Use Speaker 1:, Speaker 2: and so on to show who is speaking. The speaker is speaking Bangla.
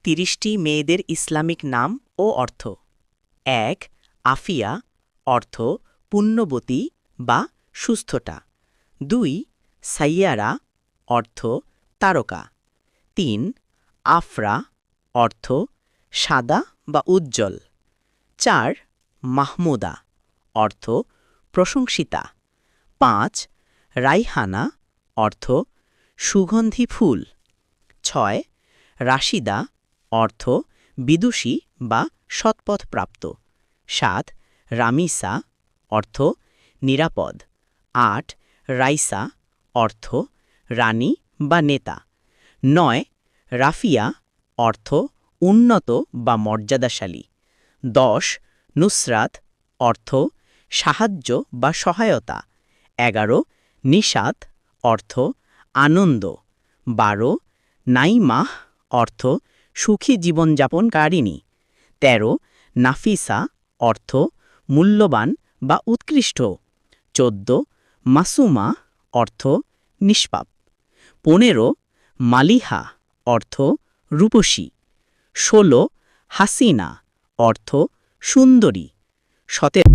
Speaker 1: 30টি মেয়েদের ইসলামিক নাম ও অর্থ। ১ আফিয়া অর্থ পুণ্যবতী বা সুস্থতা। ২ সাইয়ারা অর্থ তারকা। ৩ আফরা অর্থ সাদা বা উজ্জ্বল। ৪ মাহমুদা অর্থ প্রশংসিতা। ৫ রাইহানা অর্থ সুগন্ধি ফুল। ৬ রাশিদা অর্থ বিদুষী বা সৎপথপ্রাপ্ত। ৭ রামিসা অর্থ নিরাপদ। ৮ রাইসা অর্থ রানী বা নেতা। ৯ রাফিয়া অর্থ উন্নত বা মর্যাদাশালী। ১০ নুসরাত অর্থ সাহায্য বা সহায়তা। ১১ নিশাত অর্থ আনন্দ। ১২ নাইমাহ অর্থ সুখী জীবনযাপনকারিণী। ১৩ নাফিসা অর্থ মূল্যবান বা উৎকৃষ্ট। ১৪ মাসুমা অর্থ নিষ্পাপ। ১৫ মালিহা অর্থ রূপসী। ১৬ হাসিনা অর্থ সুন্দরী। ১৭